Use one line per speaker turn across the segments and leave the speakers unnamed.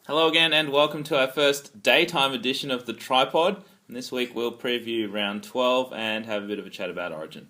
Hello again and welcome to our first daytime edition of the TryPod. And this week we'll preview round 12 and have a bit of a chat about Origin.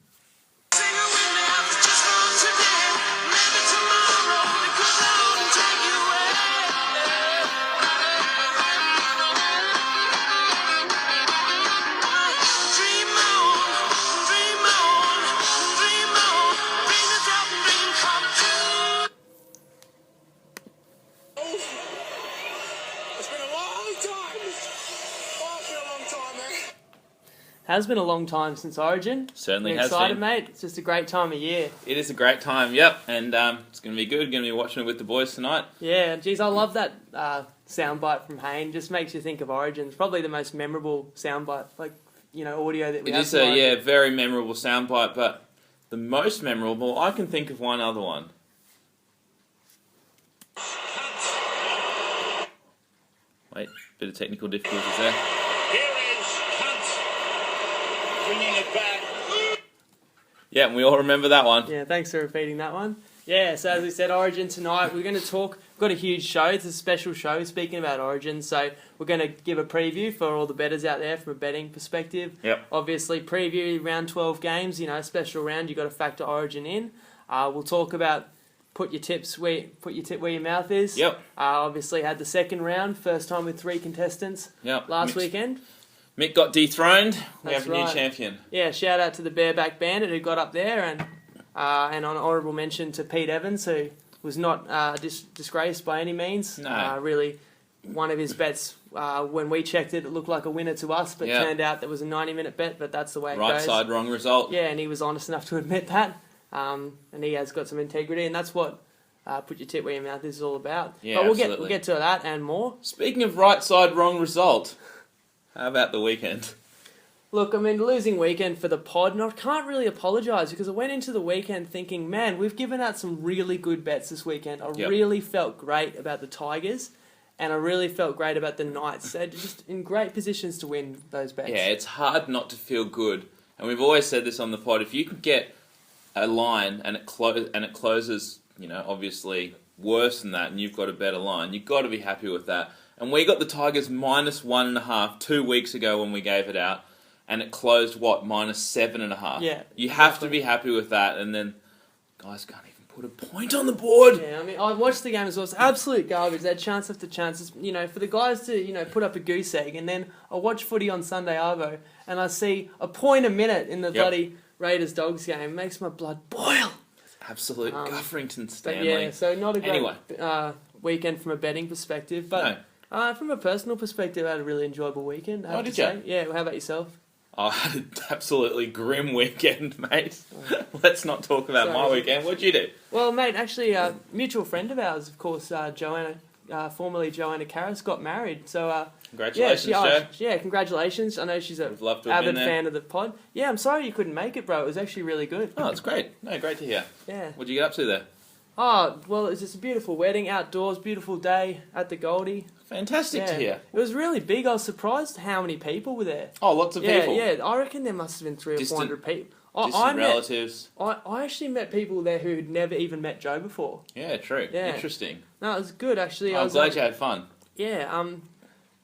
Has been a long time since Origin.
Certainly
I'm
has
excited,
been.
mate. It's just a great time of year.
It is a great time, yep, and it's going to be good. Going to be watching it with the boys tonight.
Yeah, geez, I love that soundbite from Hayne. Just makes you think of Origin. It's probably the most memorable soundbite, audio that we have.
It is a very memorable soundbite, but the most memorable, I can think of one other one. Wait, bit of technical difficulties there.
Bringing it back.
Yeah, and we all remember that one.
Yeah, thanks for repeating that one. Yeah, so as we said, Origin tonight, we're going to talk. We've got a huge show. It's a special show, speaking about Origin. So we're going to give a preview for all the bettors out there from a betting perspective.
Yep.
Obviously, preview round 12 games, special round, you've got to factor Origin in. We'll talk about put your tip where your mouth is.
Yep.
Obviously, had the second round, first time with 3 contestants last weekend.
Mick got dethroned. We
That's
have a new
right.
champion.
Yeah, shout out to the Bareback Bandit who got up there, and an honourable mention to Pete Evans, who was not disgraced by any means.
No.
Really, one of his bets, when we checked it, it looked like a winner to us, but turned out that was a 90-minute bet, but that's the way it goes.
Right side, wrong result.
Yeah, and he was honest enough to admit that, and he has got some integrity, and that's what put your tip where your mouth is all about.
Yeah,
but
absolutely.
we'll get to that and more.
Speaking of right side, wrong result, how about the weekend?
Look, I mean, losing weekend for the pod, and I can't really apologise because I went into the weekend thinking, man, we've given out some really good bets this weekend. I really felt great about the Tigers, and I really felt great about the Knights. They're just in great positions to win those bets.
Yeah, it's hard not to feel good. And we've always said this on the pod, if you could get a line and it closes, obviously worse than that, and you've got a better line, you've got to be happy with that. And we got the Tigers -1.5 2 weeks ago when we gave it out, and it closed, -7.5?
Yeah.
You have to be happy with that, and then guys can't even put a point on the board.
Yeah, I mean, I watched the game as well. It's absolute garbage. They had chance after chance. For the guys to, put up a goose egg, and then I watch footy on Sunday Arvo, and I see a point a minute in the bloody Raiders-Dogs game. It makes my blood boil.
Absolute Guffrington
But
Stanley.
yeah, so not a great
Anyway.
weekend from a betting perspective, but...
No.
From a personal perspective, I had a really enjoyable weekend.
Oh, did you?
Yeah, well, how about yourself?
I had an absolutely grim weekend, mate. Let's not talk about my weekend. What'd you do?
Well, mate, actually, a mutual friend of ours, of course, Joanna, formerly Joanna Karras, got married. So,
Congratulations, Jo.
Yeah, congratulations. I know she's a
Would love to have
avid
been there.
fan of the pod. Yeah, I'm sorry you couldn't make it, bro. It was actually really good.
Oh, it's great. No, great to hear.
Yeah.
What'd you get up to there?
Oh, well, it was just a beautiful wedding, outdoors, beautiful day at the Goldie.
Fantastic to hear.
It was really big. I was surprised how many people were there.
Oh, lots of people.
Yeah, I reckon there must have been 300 or 400 people.
Distant relatives.
I actually met people there who'd never even met Joe before.
Yeah, true.
Yeah.
Interesting.
No, it was good actually.
I'm glad you had fun.
Yeah,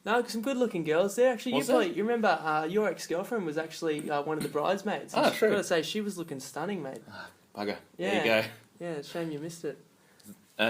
no, some good looking girls there. Actually, you remember your ex-girlfriend was actually one of the bridesmaids.
Oh, true.
I've got to say, she was looking stunning, mate.
Bugger.
Yeah.
There you go.
Yeah, it's a shame you missed it.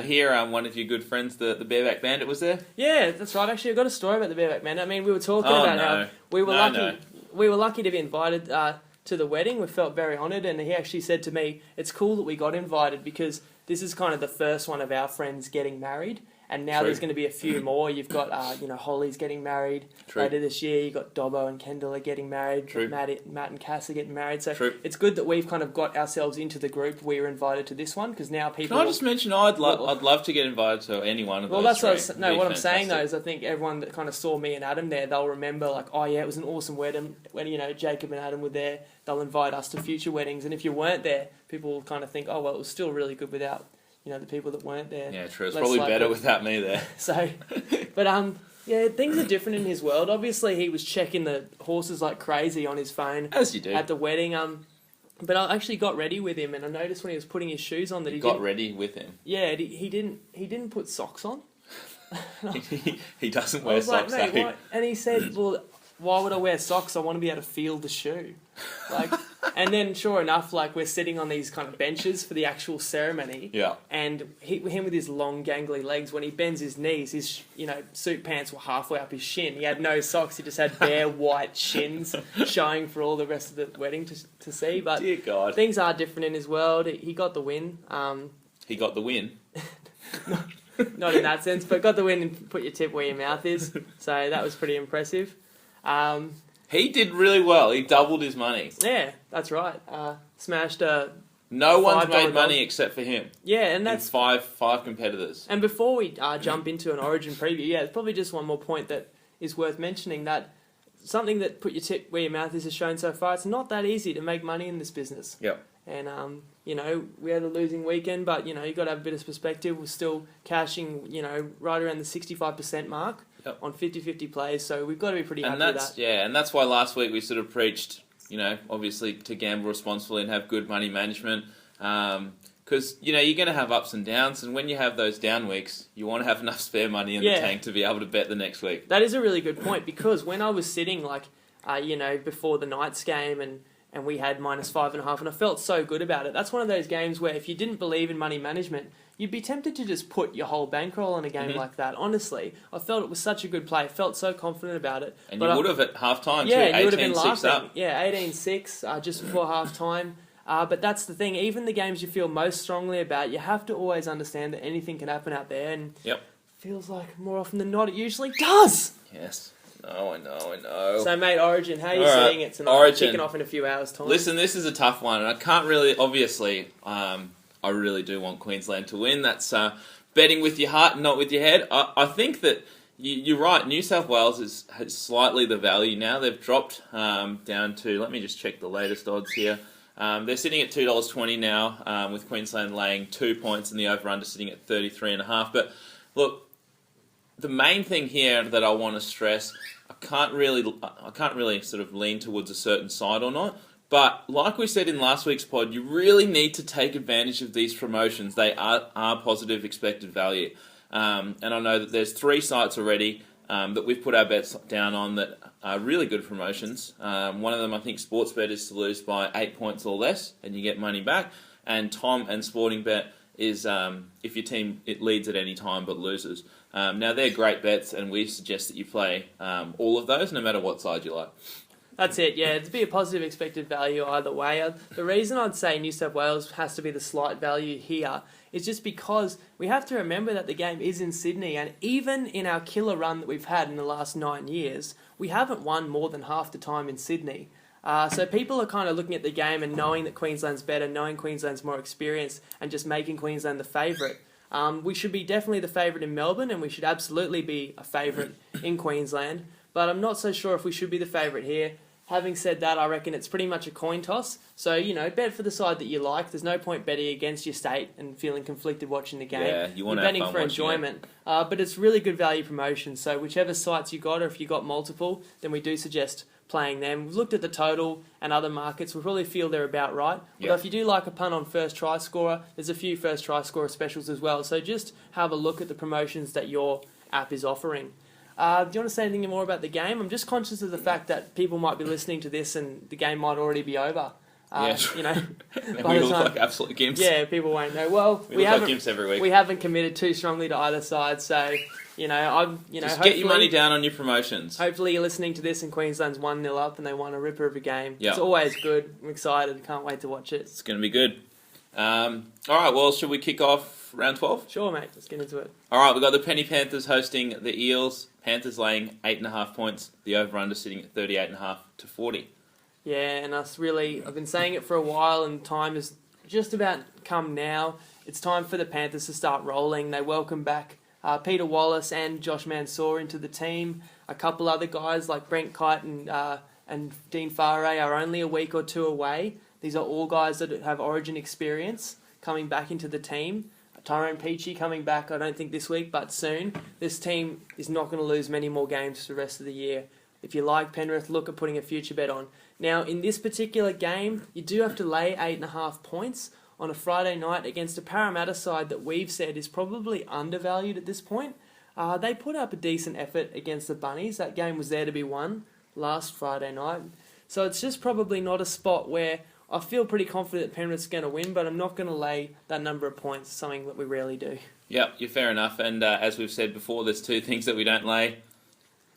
Here, one of your good friends, the Bareback Bandit, was there.
Yeah, that's right. Actually, I've got a story about the Bareback Man. I mean, we were talking about how we were lucky. We were lucky to be invited to the wedding. We felt very honoured, and he actually said to me, "It's cool that we got invited because this is kind of the first one of our friends getting married." And now there's going to be a few more. You've got, Holly's getting married later this year. You've got Dobbo and Kendall are getting married. Matt and Cass are getting married. So it's good that we've kind of got ourselves into the group. We were invited to this one because now people...
Can I just mention, I'd love to get invited to any one of those.
Well, that's what I'm saying, though, is I think everyone that kind of saw me and Adam there, they'll remember, like, oh, yeah, it was an awesome wedding when, Jacob and Adam were there. They'll invite us to future weddings. And if you weren't there, people will kind of think, oh, well, it was still really good without... the people that weren't there.
Yeah, true. It's probably better without me there.
So, but things are different in his world. Obviously, he was checking the horses like crazy on his phone.
As you do.
At the wedding. But I actually got ready with him, and I noticed when he was putting his shoes on that he
got ready with him.
Yeah, he didn't put socks on.
he doesn't
I
wear
was like,
socks.
mate,
eh?
why? And he said, well, why would I wear socks? I want to be able to feel the shoe. Like, and then sure enough, like we're sitting on these kind of benches for the actual ceremony.
Yeah.
And him with his long gangly legs, when he bends his knees, his suit pants were halfway up his shin. He had no socks. He just had bare white shins showing for all the rest of the wedding to see. But
Dear God.
things are different in his world. He got the win.
He got the win.
Not in that sense, but got the win and put your tip where your mouth is. So that was pretty impressive.
He did really well. He doubled his money.
Yeah, that's right. Smashed a...
No one's made
$5
money except for him.
Yeah, and
In
that's...
five competitors.
And before we jump into an Origin preview, there's probably just one more point that is worth mentioning, that something that put your tip where your mouth is has shown so far, it's not that easy to make money in this business.
Yep.
And, we had a losing weekend, but, you got to have a bit of perspective. We're still cashing, right around the 65% mark on 50-50 plays, so we've got to be pretty happy with that.
Yeah, and that's why last week we sort of preached, obviously to gamble responsibly and have good money management, because, you're going to have ups and downs, and when you have those down weeks, you want to have enough spare money in the tank to be able to bet the next week.
That is a really good point, because when I was sitting, before the Knights game and we had -5.5, and I felt so good about it. That's one of those games where if you didn't believe in money management, you'd be tempted to just put your whole bankroll on a game like that. Honestly, I felt it was such a good play. I felt so confident about it.
And you would have at half-time too,
you would have been
18-6
laughing.
up.
Yeah, 18-6 just before half-time. But that's the thing. Even the games you feel most strongly about, you have to always understand that anything can happen out there. And feels like more often than not, it usually does.
Yes. No, I know.
So, mate, Origin, how are you seeing it tonight?
Origin.
Kicking off in a few hours' time.
Listen, this is a tough one, and I can't really, obviously, I really do want Queensland to win. That's betting with your heart and not with your head. I think that you're right. New South Wales has slightly the value now. They've dropped down to, let me just check the latest odds here. They're sitting at $2.20 now, with Queensland laying 2 points and the over-under sitting at 33.5. But look, the main thing here that I want to stress, I can't really sort of lean towards a certain side or not. But like we said in last week's pod, you really need to take advantage of these promotions. They are positive expected value. And I know that there's 3 sites already that we've put our bets down on that are really good promotions. One of them, I think, Sportsbet is to lose by 8 points or less, and you get money back. And Tom and Sportingbet is if your team it leads at any time but loses. Now, they're great bets, and we suggest that you play all of those, no matter what side you like.
That's it, yeah. It'd be a positive expected value either way. The reason I'd say New South Wales has to be the slight value here is just because we have to remember that the game is in Sydney, and even in our killer run that we've had in the last 9 years, we haven't won more than half the time in Sydney. So people are kind of looking at the game and knowing that Queensland's better, knowing Queensland's more experienced, and just making Queensland the favourite. We should be definitely the favourite in Melbourne, and we should absolutely be a favourite in Queensland. But I'm not so sure if we should be the favourite here. Having said that, I reckon it's pretty much a coin toss. So, bet for the side that you like. There's no point betting against your state and feeling conflicted watching the game.
Yeah, you want to
You're
have
betting
fun
for
watching
enjoyment. But it's really good value promotion. So whichever sites you got, or if you got multiple, then we do suggest playing them. We've looked at the total and other markets. We probably feel they're about right. But if you do like a punt on first try scorer, there's a few first try scorer specials as well. So just have a look at the promotions that your app is offering. Do you want to say anything more about the game? I'm just conscious of the fact that people might be listening to this and the game might already be over.
And
by
we
the
look
time,
like absolute gimps.
Yeah, people won't know. Well,
we look like gimps every week.
We haven't committed too strongly to either side, so
just get your money down on your promotions.
Hopefully, you're listening to this and Queensland's 1-0 up and they won a ripper of a game.
Yep.
It's always good. I'm excited. Can't wait to watch it.
It's going to be good. All right. Well, should we kick off round 12?
Sure, mate. Let's get into it.
All right. We've got the Penny Panthers hosting the Eels. Panthers laying 8.5 points. The over/under sitting at 38.5 to 40.
Yeah, and I've been saying it for a while, and time has just about come now. It's time for the Panthers to start rolling. They welcome back Peter Wallace and Josh Mansour into the team. A couple other guys like Brent Kite and Dean Farray are only a week or 2 away. These are all guys that have Origin experience coming back into the team. Tyrone Peachy coming back, I don't think this week, but soon. This team is not going to lose many more games for the rest of the year. If you like Penrith, look at putting a future bet on. Now, in this particular game, you do have to lay 8.5 points on a Friday night against a Parramatta side that we've said is probably undervalued at this point. They put up a decent effort against the Bunnies. That game was there to be won last Friday night. So it's just probably not a spot where I feel pretty confident Penrith's going to win, but I'm not going to lay that number of points, something that we rarely do.
Yep, you're fair enough. And as we've said before, there's two things that we don't lay.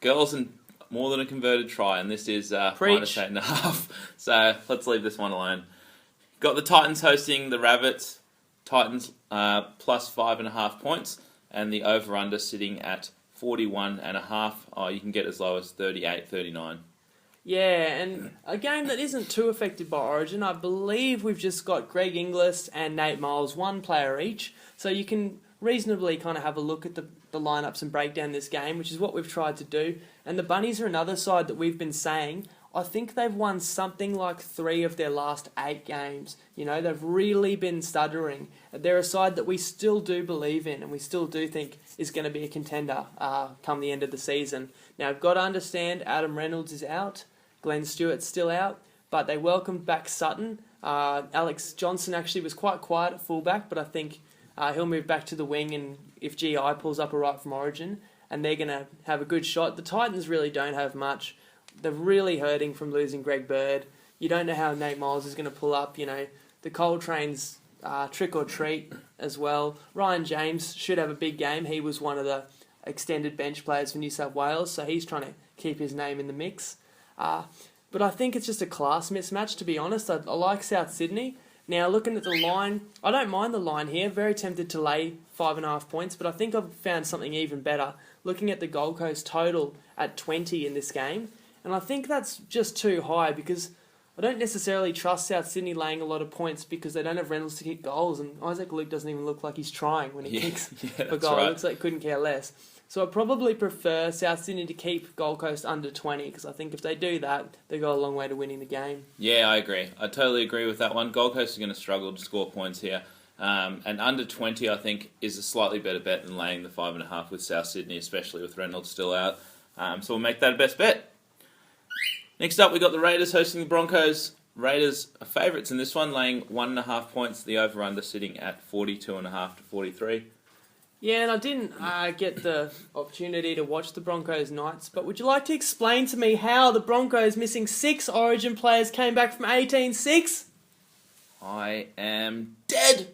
Girls and more than a converted try, and this is -8.5. So let's leave this one alone. Got the Titans hosting the Rabbits. Titans plus 5.5 points, and the over-under sitting at 41.5. Oh, you can get as low as 38-39.
Yeah, and a game that isn't too affected by Origin. I believe we've just got Greg Inglis and Nate Miles, one player each. So you can reasonably kind of have a look at the lineups and break down this game, which is what we've tried to do. And the Bunnies are another side that we've been saying, I think they've won something like 3 of their last 8 games. You know, they've really been stuttering. They're a side that we still do believe in and we still do think is going to be a contender come the end of the season. Now, I've got to understand Adam Reynolds is out. Glenn Stewart's still out, but they welcomed back Sutton. Alex Johnson actually was quite quiet at fullback, but I think he'll move back to the wing, and if GI pulls up a right from Origin, and they're going to have a good shot. The Titans really don't have much. They're really hurting from losing Greg Bird. You don't know how Nate Miles is going to pull up. You know, the Coltrane's trick or treat as well. Ryan James should have a big game. He was one of the extended bench players for New South Wales, so he's trying to keep his name in the mix. But I think it's just a class mismatch, to be honest. I like South Sydney. Now, looking at the line, I don't mind the line here. Very tempted to lay 5.5 points, but I think I've found something even better. Looking at the Gold Coast total at 20 in this game, and I think that's just too high because I don't necessarily trust South Sydney laying a lot of points because they don't have Reynolds to kick goals, and Isaac Luke doesn't even look like he's trying when he kicks for goal. Right. It looks like he couldn't care less. So I probably prefer South Sydney to keep Gold Coast under 20 because I think if they do that, they go a long way to winning the game.
Yeah, I agree. I totally agree with that one. Gold Coast are going to struggle to score points here. And under 20, I think, is a slightly better bet than laying the 5.5 with South Sydney, especially with Reynolds still out. So we'll make that a best bet. Next up, we got the Raiders hosting the Broncos. Raiders are favourites in this one, laying 1.5 points. The over-under sitting at 42.5 to 43.
Yeah, and I didn't get the opportunity to watch the Broncos Knights, but would you like to explain to me how the Broncos missing 6 Origin players came back from 18-6?
I am dead.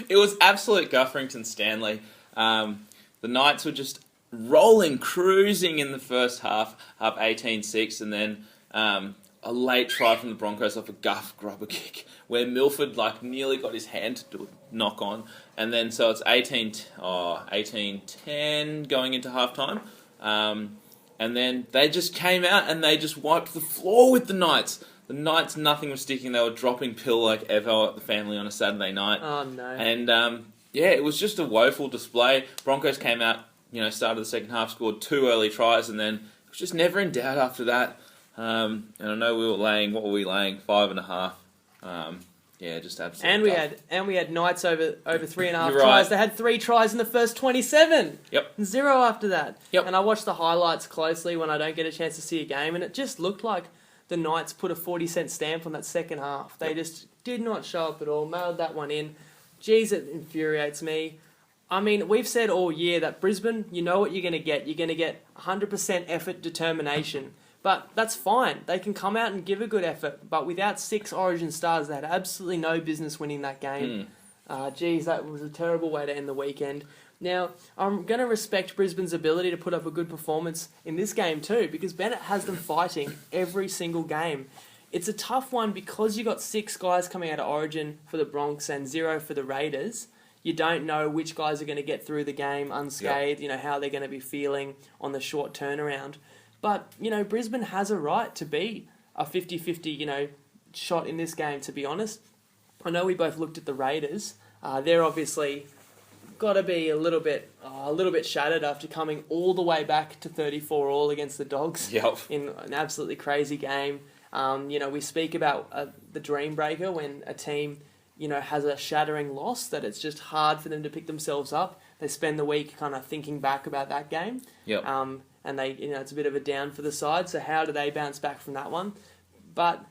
It was absolute Gufferington Stanley. The Knights were just rolling, cruising in the first half, up 18-6, and then a late try from the Broncos off a guff grubber kick where Milford nearly got his hand to do a knock on, and then so it's 18-10 going into halftime, and then they just came out and they just wiped the floor with the Knights. The Knights, nothing was sticking. They were dropping pill like Evo at the family on a Saturday night.
Oh no!
And it was just a woeful display. Broncos came out, started the second half, scored 2 early tries, and then it was just never in doubt after that. And I know we were laying, what were we laying? 5.5. Just absolutely.
And we had Knights over 3.5
You're
tries.
right.
They had 3 tries in the first 27.
Yep.
And 0 after that.
Yep.
And I watched the highlights closely when I don't get a chance to see a game, and it just looked like the Knights put a 40-cent stamp on that second half. They just did not show up at all. Mailed that one in. Jeez, it infuriates me. I mean, we've said all year that Brisbane, you know what you're going to get. You're going to get 100% effort, determination. But that's fine. They can come out and give a good effort. But without 6 Origin stars, they had absolutely no business winning that game. That was a terrible way to end the weekend. Now, I'm going to respect Brisbane's ability to put up a good performance in this game too, because Bennett has them fighting every single game. It's a tough one because you got 6 guys coming out of Origin for the Bronx and 0 for the Raiders. You don't know which guys are going to get through the game unscathed, how they're going to be feeling on the short turnaround. But, Brisbane has a right to be a 50-50, shot in this game, to be honest. I know we both looked at the Raiders. They're obviously got to be a little bit shattered after coming all the way back to 34-all against the Dogs in an absolutely crazy game. We speak about the dream breaker when a team, has a shattering loss, that it's just hard for them to pick themselves up. They spend the week kind of thinking back about that game. And they, it's a bit of a down for the side. So how do they bounce back from that one? But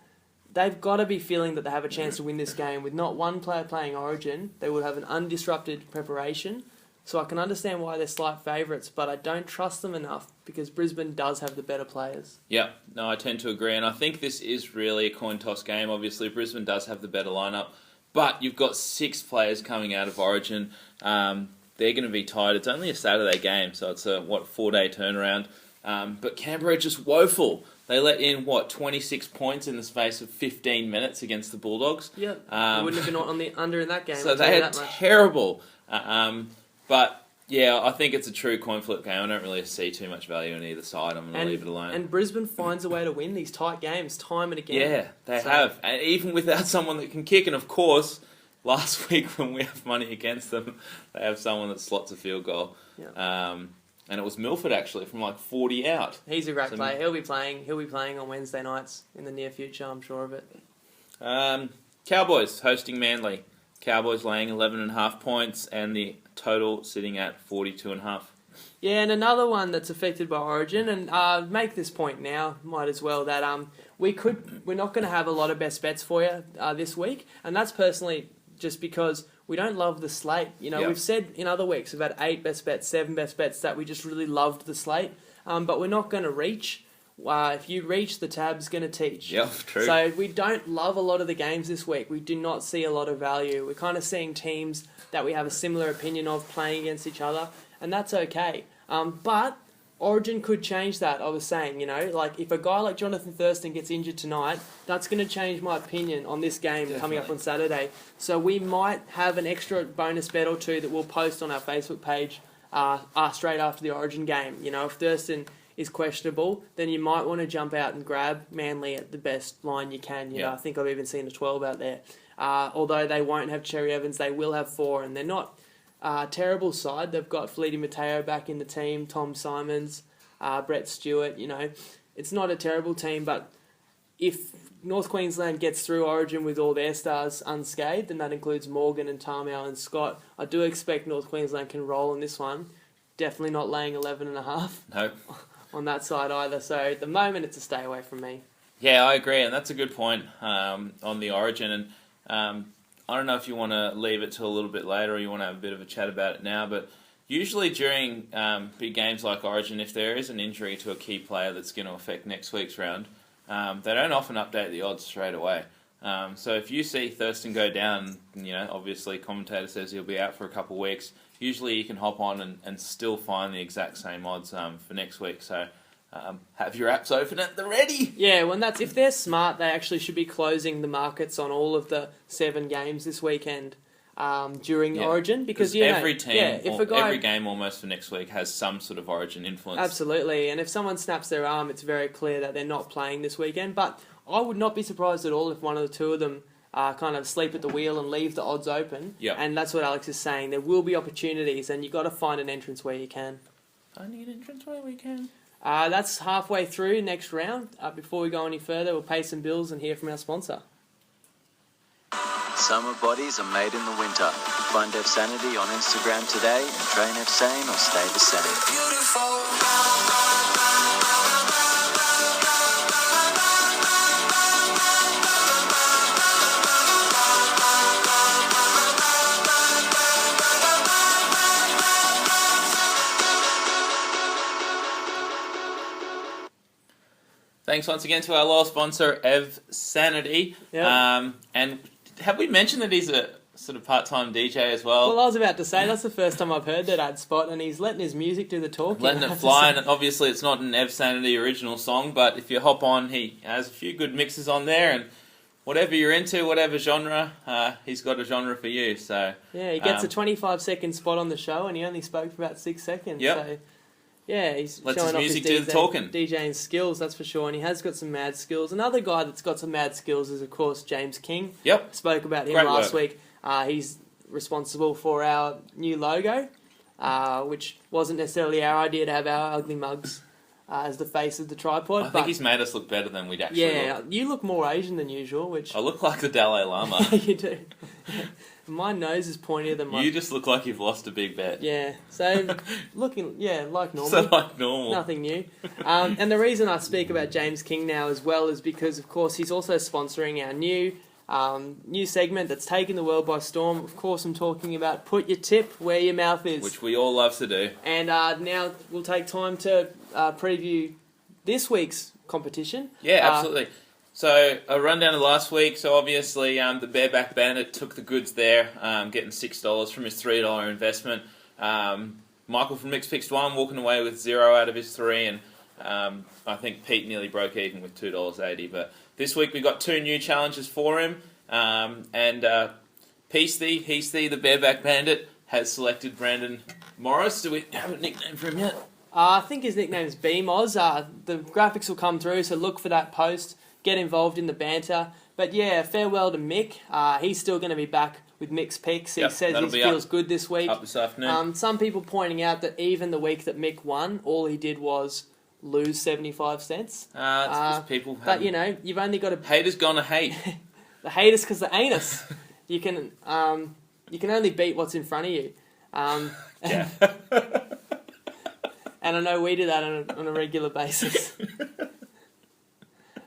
they've got to be feeling that they have a chance to win this game. With not one player playing Origin, they would have an undisrupted preparation. So I can understand why they're slight favourites, but I don't trust them enough because Brisbane does have the better players.
Yeah, no, I tend to agree, and I think this is really a coin toss game. Obviously, Brisbane does have the better lineup, but you've got 6 players coming out of Origin. They're going to be tired. It's only a Saturday game, so it's a 4-day turnaround. But Canberra are just woeful. They let in 26 points in the space of 15 minutes against the Bulldogs.
Yep, they wouldn't have been on the under in that game.
So they are terrible. But yeah, I think it's a true coin flip game. I don't really see too much value on either side. I'm going to leave it alone.
And Brisbane finds a way to win these tight games time and again.
Yeah, they have. And even without someone that can kick. And of course, last week when we have money against them, they have someone that slots a field goal.
Yeah.
And it was Milford actually from 40 out.
He's a great player. He'll be playing on Wednesday nights in the near future. I'm sure of it.
Cowboys hosting Manly. Cowboys laying 11.5 points and the total sitting at 42.5.
Yeah, and another one that's affected by Origin, and make this point now, might as well, that we're not going to have a lot of best bets for you this week, and that's personally just because we don't love the slate. We've said in other weeks we've had 8 best bets, 7 best bets that we just really loved the slate, but we're not going to reach. If you reach, the tab's going to teach.
Yeah, true.
So we don't love a lot of the games this week. We do not see a lot of value. We're kind of seeing teams that we have a similar opinion of playing against each other, and that's okay. But Origin could change that, I was saying, if a guy like Jonathan Thurston gets injured tonight, that's going to change my opinion on this game coming up on Saturday. So we might have an extra bonus bet or two that we'll post on our Facebook page straight after the Origin game. If Thurston is questionable, then you might want to jump out and grab Manly at the best line you can. I think I've even seen a 12 out there. Although they won't have Cherry Evans, they will have 4, and they're not a terrible side. They've got Fleety Mateo back in the team, Tom Simons, Brett Stewart. It's not a terrible team, but if North Queensland gets through Origin with all their stars unscathed, and that includes Morgan and Tarmow and Scott, I do expect North Queensland can roll in this one. Definitely not laying 11.5.
No.
On that side either. So at the moment, it's a stay away from me.
Yeah, I agree, and that's a good point on the Origin. And I don't know if you want to leave it till a little bit later or you want to have a bit of a chat about it now, but usually during big games like Origin, if there is an injury to a key player that's going to affect next week's round, they don't often update the odds straight away. So if you see Thurston go down, obviously commentator says he'll be out for a couple of weeks, usually you can hop on and still find the exact same odds for next week. So have your apps open at the ready.
Yeah, if they're smart, they actually should be closing the markets on all of the 7 games this weekend during Origin, because
every team, every game almost for next week has some sort of Origin influence.
Absolutely, and if someone snaps their arm, it's very clear that they're not playing this weekend. But I would not be surprised at all if one of the two of them kind of sleep at the wheel and leave the odds open.
Yep.
And that's what Alex is saying. There will be opportunities, and you've got to find an entrance where you can.
Finding an entrance where we can.
That's halfway through next round. Before we go any further, we'll pay some bills and hear from our sponsor.
Summer bodies are made in the winter. Find F Sanity on Instagram today and train F Sane or stay the same. Beautiful.
Thanks once again to our loyal sponsor, Ev Sanity.
Yep.
And have we mentioned that he's a sort of part-time DJ as well?
Well, I was about to say, that's the first time I've heard that ad spot, and he's letting his music do the talking.
Letting it fly, and obviously it's not an Ev Sanity original song, but if you hop on, he has a few good mixes on there, and whatever you're into, whatever genre, he's got a genre for you. So
yeah, he gets a 25-second spot on the show, and he only spoke for about 6 seconds.
Yep.
So yeah, he's
lets
showing
his music
off his
do the talking.
DJing skills, that's for sure, and he has got some mad skills. Another guy that's got some mad skills is, of course, James King.
Yep.
Spoke about him
Great
last
work.
week. He's responsible for our new logo, which wasn't necessarily our idea to have our ugly mugs as the face of the tripod.
I think he's made us look better than we'd actually look.
You look more Asian than usual, which
I look like the Dalai Lama.
you do. My nose is pointier than my...
You just look like you've lost a big bet.
Yeah, so looking, like normal.
So like normal.
Nothing new. And the reason I speak about James King now as well is because, of course, he's also sponsoring our new New segment that's taken the world by storm. Of course, I'm talking about Put Your Tip Where Your Mouth Is.
Which we all love to do.
And now we'll take time to preview this week's competition.
Yeah, absolutely. So, a rundown of last week. So, obviously, the Bareback Bandit took the goods there, getting $6 from his $3 investment. Michael from Mixed Fixed One walking away with 0 out of his 3, and I think Pete nearly broke even with $2.80. But this week we got 2 new challenges for him, and Heasty, the Bareback Bandit, has selected Brandon Morris. Do we have a nickname for him yet?
I think his nickname's BMoz. The graphics will come through, so look for that post. Get involved in the banter. But yeah, farewell to Mick. He's still going to be back with Mick's picks. He says he feels good this week.
Up this afternoon.
Some people pointing out that even the week that Mick won, all he did was lose 75 cents.
It's just people.
But you've only got to.
Haters gonna hate.
The haters because the anus. You can only beat what's in front of you.
Yeah.
And I know we do that on a regular basis.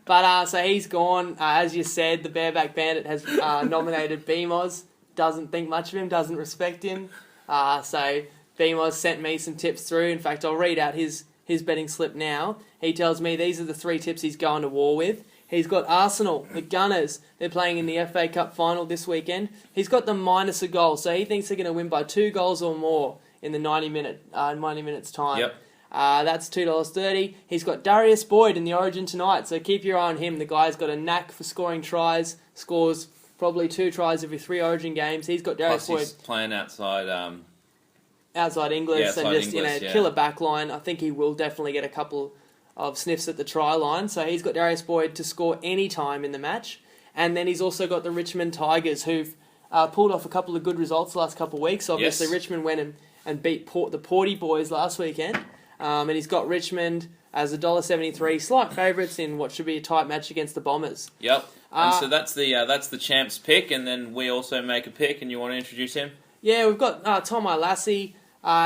But so he's gone. As you said, the Bareback Bandit has nominated BMoz. Doesn't think much of him, doesn't respect him. So BMoz sent me some tips through. In fact, I'll read out his betting slip now. He tells me these are the 3 tips he's going to war with. He's got Arsenal, the Gunners. They're playing in the FA Cup final this weekend. He's got them minus a goal, so he thinks they're going to win by 2 goals or more in the 90 minutes time.
Yep.
That's $2.30. He's got Darius Boyd in the Origin tonight, so keep your eye on him. The guy's got a knack for scoring tries. Scores probably 2 tries every 3 Origin games. He's got Darius Boyd.
He's playing outside
English,
outside
and just
English,
killer back line. I think he will definitely get a couple of sniffs at the try line. So he's got Darius Boyd to score any time in the match. And then he's also got the Richmond Tigers, who've pulled off a couple of good results the last couple of weeks. Obviously,
yes.
Richmond went and beat the Porty boys last weekend. And he's got Richmond as $1.73 slight favourites in what should be a tight match against the Bombers.
Yep. And so that's the champ's pick, and then we also make a pick, and you want to introduce him?
Yeah, we've got Tom Lassie.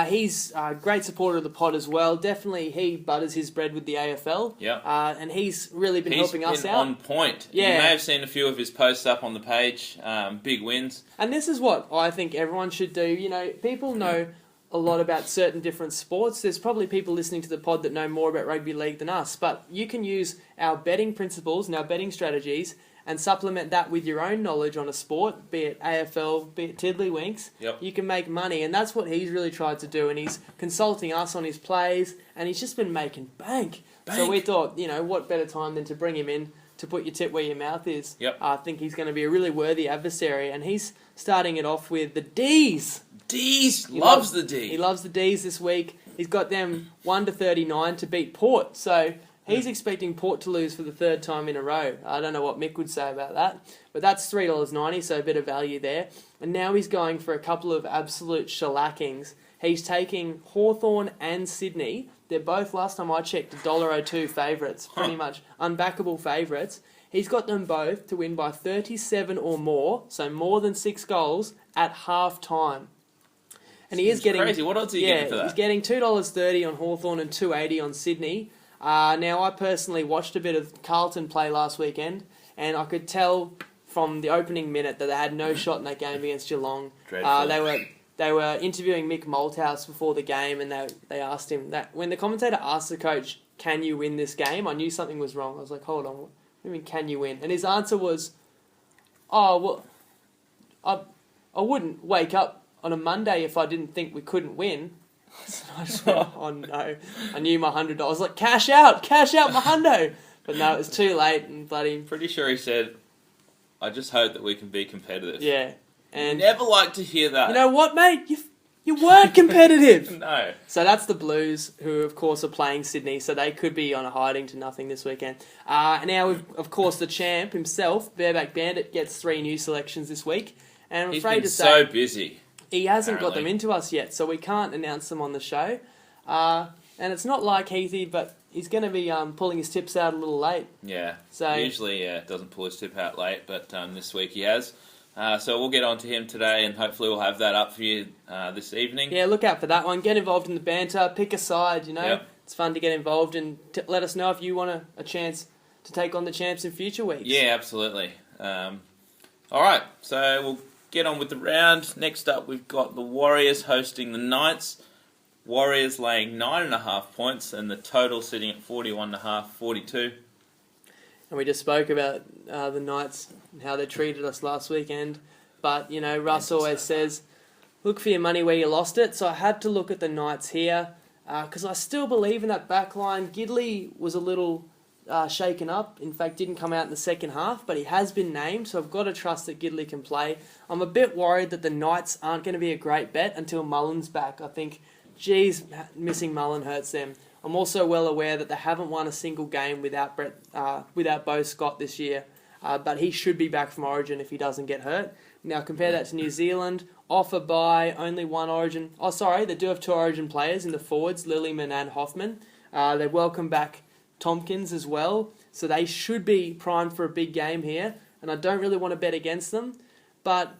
He's a great supporter of the pod as well. Definitely he butters his bread with the AFL.
Yep.
And he's really been helping us out.
On point.
Yeah.
You may have seen a few of his posts up on the page. Big wins.
And this is what I think everyone should do. People know a lot about certain different sports. There's probably people listening to the pod that know more about rugby league than us, but you can use our betting principles and our betting strategies and supplement that with your own knowledge on a sport, be it AFL, be it Tiddlywinks.
Yep.
You can make money, and that's what he's really tried to do, and he's consulting us on his plays, and he's just been making bank. So we thought, what better time than to bring him in to put your tip where your mouth is.
Yep.
I think he's going to be a really worthy adversary, and he's starting it off with the D's.
D's!
He
loves the D.
He loves the D's this week. He's got them 1-39 to beat Port. So he's expecting Port to lose for the 3rd time in a row. I don't know what Mick would say about that. But that's $3.90, so a bit of value there. And now he's going for a couple of absolute shellackings. He's taking Hawthorn and Sydney. They're both, last time I checked, $1.02 favourites. Pretty much unbackable favourites. He's got them both to win by 37 or more, so more than 6 goals, at half-time. And he is getting
crazy. What odds are you getting for that?
He's getting $2.30 on Hawthorn and $2.80 on Sydney. Now, I personally watched a bit of Carlton play last weekend, and I could tell from the opening minute that they had no shot in that game against Geelong. They were interviewing Mick Malthouse before the game, and they asked him that when the commentator asked the coach, "Can you win this game?" I knew something was wrong. I was like, "Hold on, what do you mean, can you win?" And his answer was, "Oh well, I wouldn't wake up on a Monday if I didn't think we couldn't win." So I just went, oh no. I knew my $100. Like, cash out my hundo. But no, it was too late and bloody...
Pretty sure he said, "I just hope that we can be competitive."
Yeah. And
never like to hear that.
You know what, mate? You weren't competitive.
No.
So that's the Blues, who of course are playing Sydney, so they could be on a hiding to nothing this weekend. Now, of course, the champ himself, Bareback Bandit, gets 3 new selections this week. And I'm afraid to say...
He's been so busy.
He hasn't got them into us yet, so we can't announce them on the show. And it's not like Heathy, but he's going to be pulling his tips out a little late.
Yeah.
So
usually, doesn't pull his tip out late, but this week he has. So we'll get on to him today, and hopefully we'll have that up for you this evening.
Yeah, look out for that one. Get involved in the banter. Pick a side,
Yep.
It's fun to get involved, and let us know if you want a chance to take on the champs in future weeks.
Yeah, absolutely. All right, so we'll get on with the round. Next up, we've got the Warriors hosting the Knights. Warriors laying 9.5 points, and the total sitting at 41.5, 42.
And we just spoke about the Knights and how they treated us last weekend. But, you know, Russ always says, look for your money where you lost it. So I had to look at the Knights here because I still believe in that back line. Gidley was a little shaken up. In fact, didn't come out in the second half, but he has been named. So I've got to trust that Gidley can play. I'm a bit worried that the Knights aren't going to be a great bet until Mullen's back. I think, missing Mullen hurts them. I'm also well aware that they haven't won a single game without Beau Scott this year, but he should be back from Origin if he doesn't get hurt. Now compare that to New Zealand, off a bye, only one Origin. Oh, sorry, they do have 2 Origin players in the forwards, Lillyman and Hoffman. They welcome back Tompkins as well, so they should be primed for a big game here, and I don't really want to bet against them, but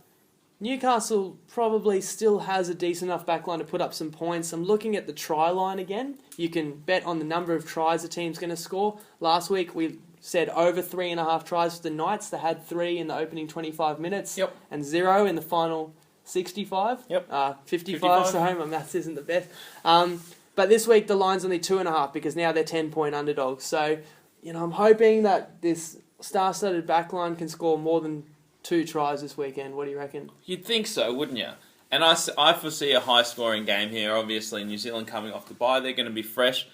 Newcastle probably still has a decent enough backline to put up some points. I'm looking at the try line again. You can bet on the number of tries the team's going to score. Last week we said over 3.5 tries for the Knights. They had 3 in the opening 25 minutes and 0 in the final 65. 55, sorry, my maths isn't the best. But this week the line's only 2.5 because now they're 10-point underdogs. So, you know, I'm hoping that this star-studded backline can score more than 2 tries this weekend. What do you reckon?
You'd think so, wouldn't you? And I foresee a high-scoring game here. Obviously, New Zealand coming off the bye, they're going to be fresh,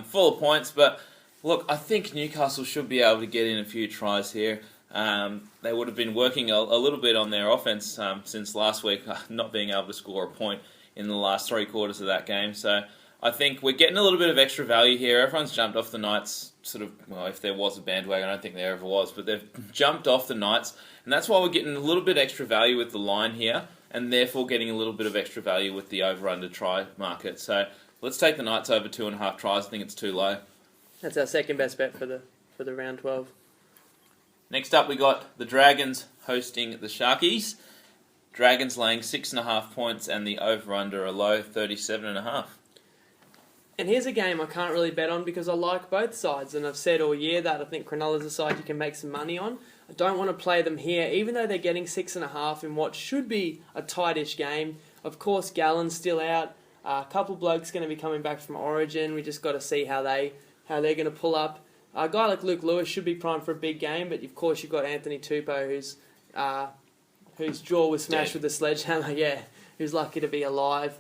full of points. But look, I think Newcastle should be able to get in a few tries here. They would have been working a little bit on their offense since last week, not being able to score a point in the last 3 quarters of that game. So I think we're getting a little bit of extra value here. Everyone's jumped off the Knights, if there was a bandwagon, I don't think there ever was, but they've jumped off the Knights, and that's why we're getting a little bit extra value with the line here, and therefore getting a little bit of extra value with the over-under try market. So let's take the Knights over 2.5 tries. I think it's too low.
That's our second best bet for the round 12.
Next up, we got the Dragons hosting the Sharkies. Dragons laying 6.5 points, and the over-under a low 37.5.
And here's a game I can't really bet on because I like both sides, and I've said all year that I think Cronulla's a side you can make some money on. I don't want to play them here, even though they're getting 6.5 in what should be a tightish game. Of course, Gallen's still out. A couple blokes going to be coming back from Origin. We just got to see how they're going to pull up. A guy like Luke Lewis should be primed for a big game, but of course you've got Anthony Tupou, whose jaw was smashed with a sledgehammer. Yeah, who's lucky to be alive.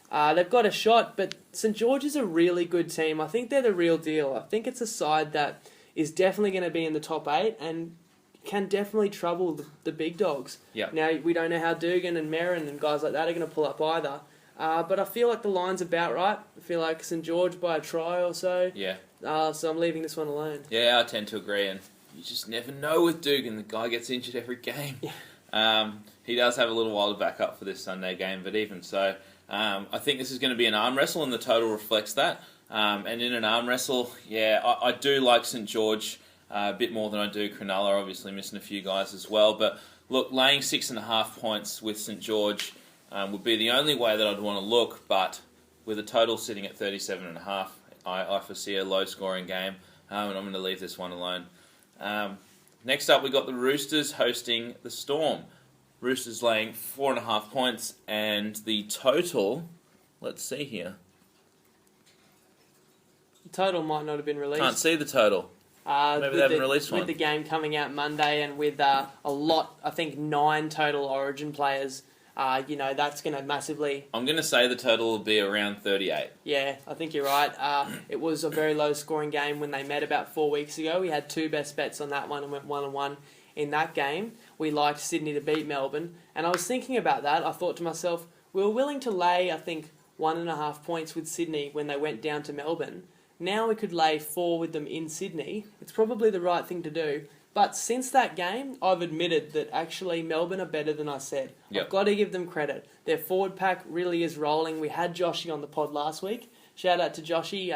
They've got a shot, but St George is a really good team. I think they're the real deal. I think it's a side that is definitely going to be in the top 8 and can definitely trouble the big dogs.
Yep.
Now, we don't know how Dugan and Merrin and guys like that are going to pull up either. But I feel like the line's about right. I feel like St George by a try or so.
Yeah.
So I'm leaving this one alone.
Yeah, I tend to agree, and you just never know with Dugan. The guy gets injured every game. Yeah. He does have a little while to back up for this Sunday game, but even so, I think this is going to be an arm wrestle, and the total reflects that. And in an arm wrestle, I do like St George a bit more than I do Cronulla, obviously missing a few guys as well. But look, laying 6.5 points with St George would be the only way that I'd want to look, but with a total sitting at 37.5, I foresee a low-scoring game, and I'm going to leave this one alone. Next up, we got the Roosters hosting the Storm. Roosters laying 4.5 points, and the total, let's see here.
The total might not have been released.
Can't see the total. Maybe they haven't released one.
With the game coming out Monday and with a lot, I think 9 total Origin players, that's going to massively...
I'm going to say the total will be around 38.
Yeah, I think you're right. It was a very low-scoring game when they met about 4 weeks ago. We had 2 best bets on that one and went 1-1 in that game. We liked Sydney to beat Melbourne. And I was thinking about that. I thought to myself, we were willing to lay, I think, 1.5 points with Sydney when they went down to Melbourne. Now we could lay 4 with them in Sydney. It's probably the right thing to do. But since that game, I've admitted that actually Melbourne are better than I said.
Yep.
I've got to give them credit. Their forward pack really is rolling. We had Joshy on the pod last week. Shout out to Joshy,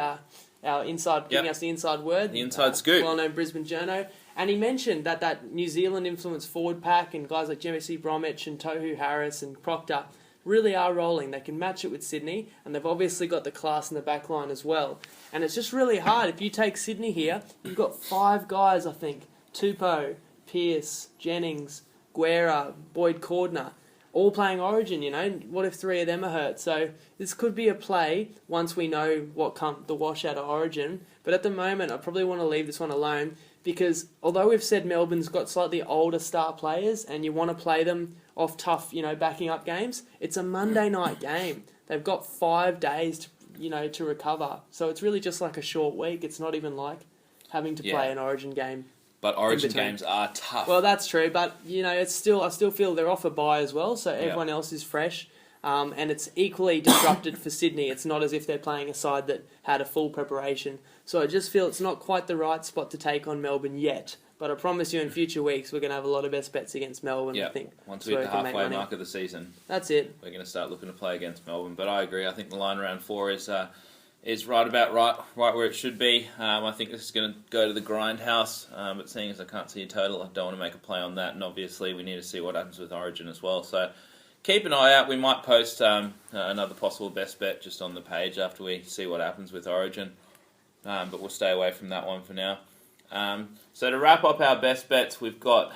our inside, giving us the inside word.
The inside scoop.
Well-known Brisbane journo. And he mentioned that New Zealand influenced forward pack and guys like Jesse Bromwich and Tohu Harris and Proctor really are rolling. They can match it with Sydney, and they've obviously got the class in the back line as well. And it's just really hard. If you take Sydney here, you've got 5 guys, I think. Tupou, Pearce, Jennings, Guerra, Boyd Cordner, all playing Origin, you know. What if 3 of them are hurt? So this could be a play once we know what the washout of Origin. But at the moment, I probably want to leave this one alone because although we've said Melbourne's got slightly older star players and you want to play them off tough, you know, backing up games, it's a Monday night game. They've got 5 days to, you know, to recover. So it's really just like a short week. It's not even like having to play an Origin game.
But Origin games are tough.
Well, that's true, but you know, I still feel they're off a bye as well, so everyone else is fresh, and it's equally disrupted for Sydney. It's not as if they're playing a side that had a full preparation. So I just feel it's not quite the right spot to take on Melbourne yet. But I promise you, in future weeks, we're going to have a lot of best bets against Melbourne. I think
once we hit the halfway mark of the season,
that's it.
We're going to start looking to play against Melbourne. But I agree. I think the line around 4 is right where it should be. I think this is going to go to the grindhouse, but seeing as I can't see a total, I don't want to make a play on that, and obviously we need to see what happens with Origin as well. So keep an eye out. We might post another possible best bet just on the page after we see what happens with Origin, but we'll stay away from that one for now. So to wrap up our best bets, we've got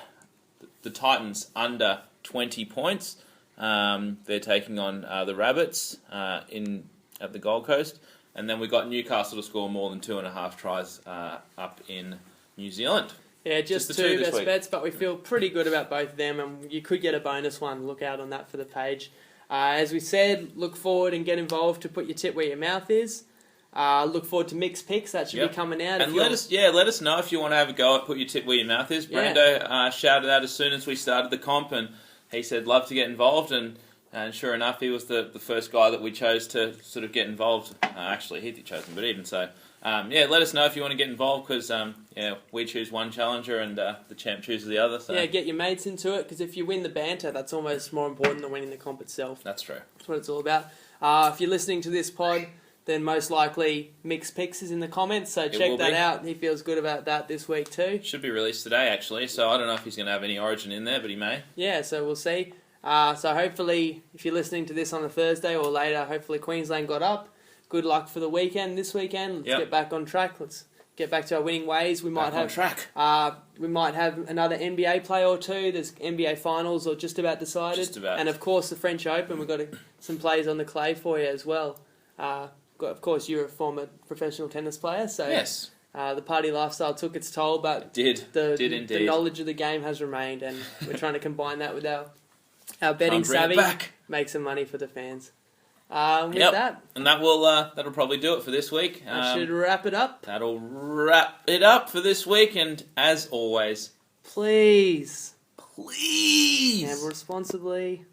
the Titans under 20 points. They're taking on the Rabbits at the Gold Coast. And then we got Newcastle to score more than 2.5 tries up in New Zealand.
Yeah, just the 2 best bets, but we feel pretty good about both of them, and you could get a bonus one. Look out on that for the page. As we said, look forward and get involved to put your tip where your mouth is. Look forward to mixed picks. That should be coming out.
And let us know if you want to have a go at put your tip where your mouth is. Brando shouted out as soon as we started the comp, and he said love to get involved, and sure enough, he was the first guy that we chose to sort of get involved. Actually, Heathy chose him, but even so, let us know if you want to get involved because we choose one challenger and the champ chooses the other. So.
Yeah, get your mates into it because if you win the banter, that's almost more important than winning the comp itself.
That's true.
That's what it's all about. If you're listening to this pod, then most likely Mixed Picks is in the comments, so check that out. He feels good about that this week too.
Should be released today, actually, so I don't know if he's going to have any Origin in there, but he may.
Yeah, so we'll see. So hopefully, if you're listening to this on a Thursday or later, hopefully Queensland got up. Good luck for the weekend. This weekend, let's get back on track. Let's get back to our winning ways. We might have another NBA play or two. There's NBA finals or just about decided.
Just about.
And of course the French Open. We've got some plays on the clay for you as well. Of course, you're a former professional tennis player, so
yes.
The party lifestyle took its toll, but the knowledge of the game has remained, and we're trying to combine that with our betting savvy, make some money for the fans. With that,
and that'll probably do it for this week.
That should wrap it up.
That'll wrap it up for this week, and as always,
please
gamble
responsibly.